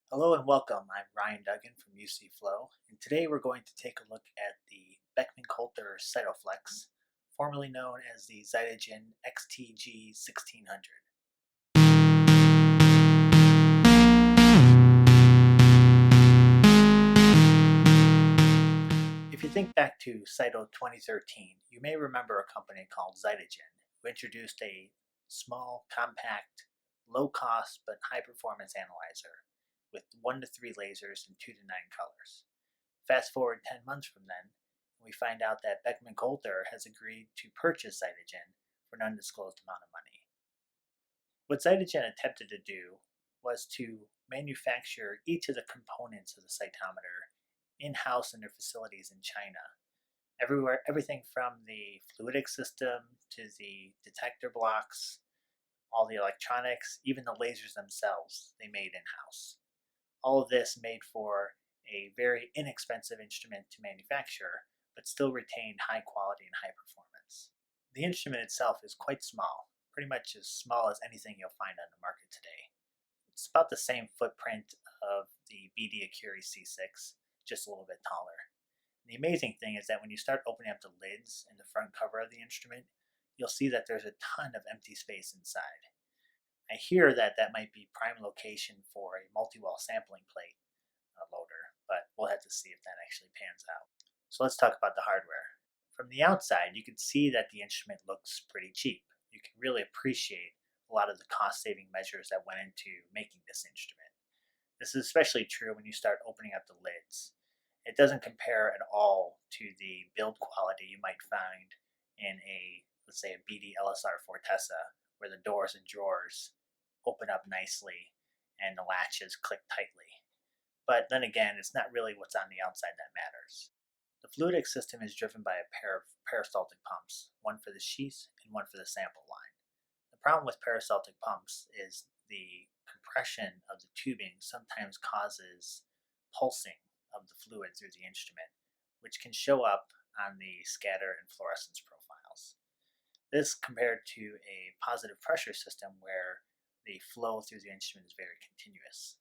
Hello and welcome. I'm Ryan Duggan from UC Flow, and today we're going to take a look at the Beckman Coulter CytoFlex, formerly known as the Zytogen XTG 1600. If you think back to Cyto 2013, you may remember a company called Zytogen, who introduced a small, compact, low-cost but high-performance analyzer with 1 to 3 lasers and 2 to 9 colors. Fast forward 10 months from then, and we find out that Beckman Coulter has agreed to purchase Zytogen for an undisclosed amount of money. What Zytogen attempted to do was to manufacture each of the components of the cytometer in-house in their facilities in China. Everything from the fluidic system to the detector blocks, all the electronics, even the lasers themselves, they made in-house. All of this made for a very inexpensive instrument to manufacture, but still retained high quality and high performance. The instrument itself is quite small, pretty much as small as anything you'll find on the market today. It's about the same footprint of the BD Acuri C6, just a little bit taller. And the amazing thing is that when you start opening up the lids and the front cover of the instrument, you'll see that there's a ton of empty space inside. I hear that that might be prime location for a multi-well sampling plate loader, but we'll have to see if that actually pans out. So let's talk about the hardware. From the outside, you can see that the instrument looks pretty cheap. You can really appreciate a lot of the cost-saving measures that went into making this instrument. This is especially true when you start opening up the lids. It doesn't compare at all to the build quality you might find in let's say a BD LSR Fortessa, where the doors and drawers open up nicely and the latches click tightly. But then again, it's not really what's on the outside that matters. The fluidic system is driven by a pair of peristaltic pumps, one for the sheath and one for the sample line. The problem with peristaltic pumps is the compression of the tubing sometimes causes pulsing of the fluid through the instrument, which can show up on the scatter and fluorescence profiles. This compared to a positive pressure system where the flow through the instrument is very continuous.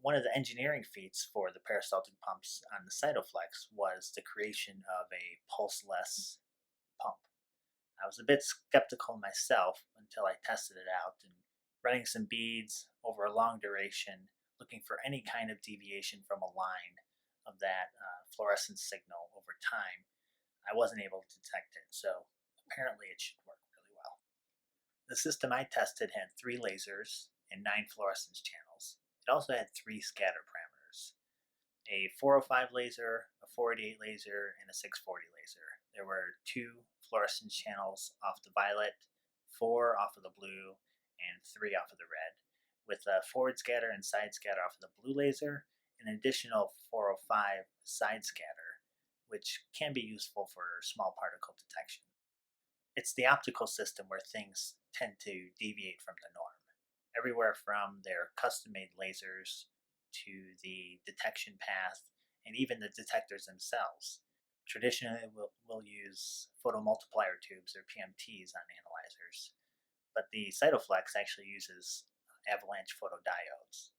One of the engineering feats for the peristaltic pumps on the CytoFlex was the creation of a pulseless pump. I was a bit skeptical myself until I tested it out, and running some beads over a long duration, looking for any kind of deviation from a line of that fluorescence signal over time, I wasn't able to detect it, so apparently it should work really well. The system I tested had 3 lasers and 9 fluorescence channels. It also had 3 scatter parameters: a 405 laser, a 488 laser, and a 640 laser. There were 2 fluorescence channels off the violet, 4 off of the blue, and 3 off of the red, with a forward scatter and side scatter off of the blue laser, and an additional 405 side scatter, which can be useful for small particle detection. It's the optical system where things tend to deviate from the norm. Everywhere from their custom-made lasers to the detection path and even the detectors themselves. Traditionally, we'll use photomultiplier tubes or PMTs on analyzers, but the CytoFlex actually uses avalanche photodiodes.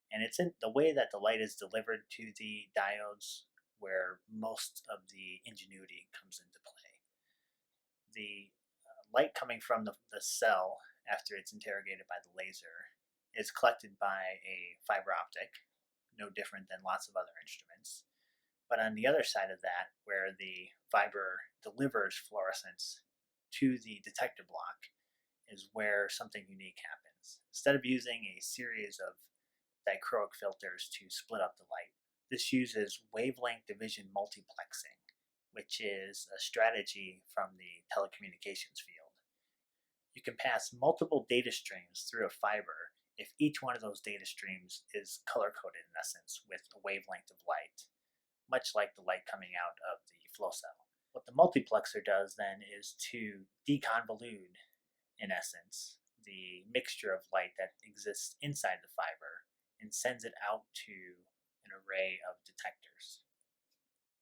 And it's in the way that the light is delivered to the diodes where most of the ingenuity comes into play. The light coming from the cell after it's interrogated by the laser is collected by a fiber optic, no different than lots of other instruments. But on the other side of that, where the fiber delivers fluorescence to the detector block, is where something unique happens. Instead of using a series of dichroic filters to split up the light, this uses wavelength division multiplexing, which is a strategy from the telecommunications field. You can pass multiple data streams through a fiber if each one of those data streams is color-coded in essence with a wavelength of light, much like the light coming out of the flow cell. What the multiplexer does then is to deconvolute, in essence, the mixture of light that exists inside the fiber and sends it out to an array of detectors.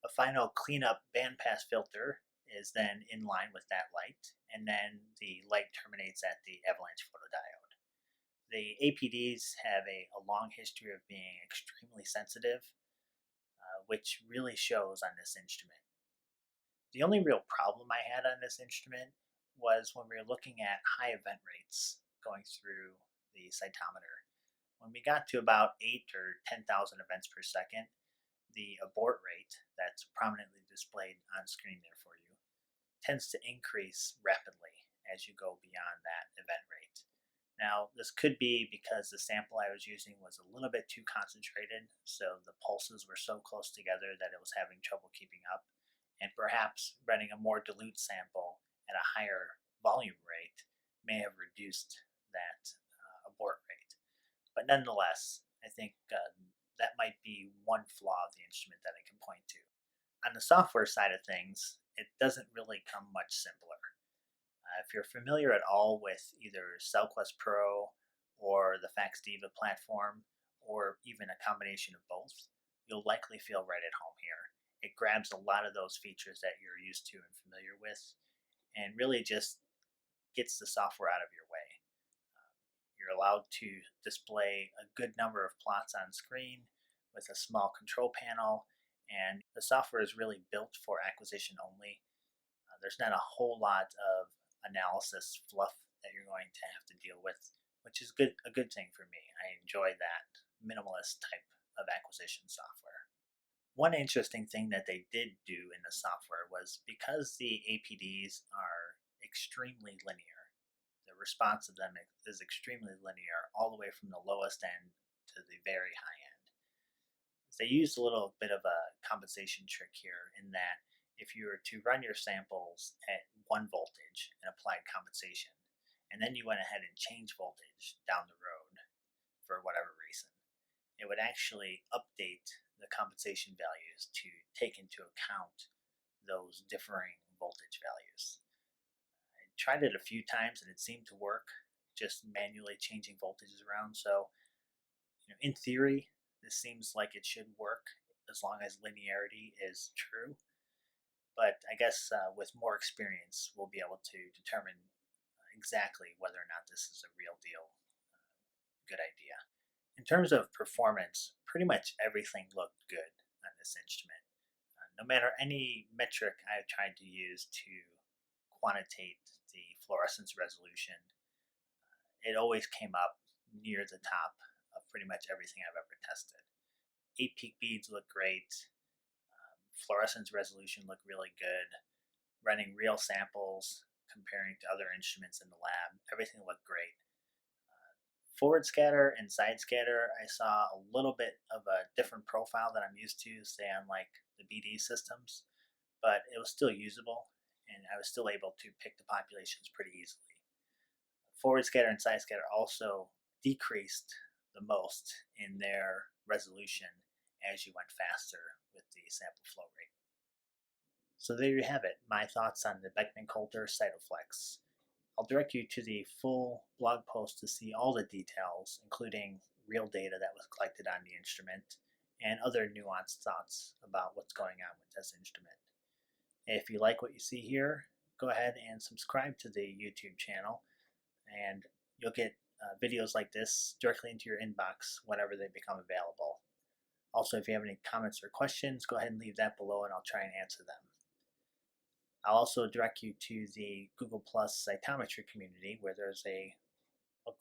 A final cleanup bandpass filter is then in line with that light, and then the light terminates at the avalanche photodiode. The APDs have a long history of being extremely sensitive, which really shows on this instrument. The only real problem I had on this instrument was when we were looking at high event rates going through the cytometer. When we got to about 8 or 10,000 events per second, the abort rate that's prominently displayed on screen there for you tends to increase rapidly as you go beyond that event rate. Now, this could be because the sample I was using was a little bit too concentrated, so the pulses were so close together that it was having trouble keeping up, and perhaps running a more dilute sample at a higher volume rate may have reduced that abort rate. But nonetheless, I think that might be one flaw of the instrument that I can point to. On the software side of things, it doesn't really come much simpler. If you're familiar at all with either CellQuest Pro or the FaxDiva platform, or even a combination of both, you'll likely feel right at home here. It grabs a lot of those features that you're used to and familiar with, and really just gets the software out of your way. You're allowed to display a good number of plots on screen with a small control panel, and the software is really built for acquisition only. There's not a whole lot of analysis fluff that you're going to have to deal with, which is a good thing for me. I enjoy that minimalist type of acquisition software. One interesting thing that they did do in the software was because the APDs are extremely linear, the response of them is extremely linear all the way from the lowest end to the very high end. They used a little bit of a compensation trick here in that if you were to run your samples at 1 voltage and applied compensation, and then you went ahead and changed voltage down the road for whatever reason, it would actually update the compensation values to take into account those differing voltage values. I tried it a few times and it seemed to work, just manually changing voltages around. So, in theory, this seems like it should work as long as linearity is true. But I guess with more experience, we'll be able to determine exactly whether or not this is a real deal good idea. In terms of performance, pretty much everything looked good on this instrument. No matter any metric I tried to use to quantitate the fluorescence resolution, it always came up near the top of pretty much everything I've ever tested. 8 peak beads look great. Fluorescence resolution looked really good. Running real samples, comparing to other instruments in the lab, everything looked great. Forward scatter and side scatter, I saw a little bit of a different profile that I'm used to, say on like the BD systems, but it was still usable, and I was still able to pick the populations pretty easily. Forward scatter and side scatter also decreased the most in their resolution as you went faster with the sample flow rate. So there you have it, my thoughts on the Beckman Coulter CytoFlex. I'll direct you to the full blog post to see all the details, including real data that was collected on the instrument and other nuanced thoughts about what's going on with this instrument. If you like what you see here, go ahead and subscribe to the YouTube channel, and you'll get videos like this directly into your inbox whenever they become available. Also, if you have any comments or questions, go ahead and leave that below and I'll try and answer them. I'll also direct you to the Google Plus cytometry community, where there's a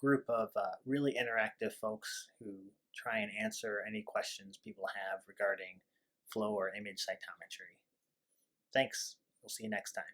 group of really interactive folks who try and answer any questions people have regarding flow or image cytometry. Thanks. We'll see you next time.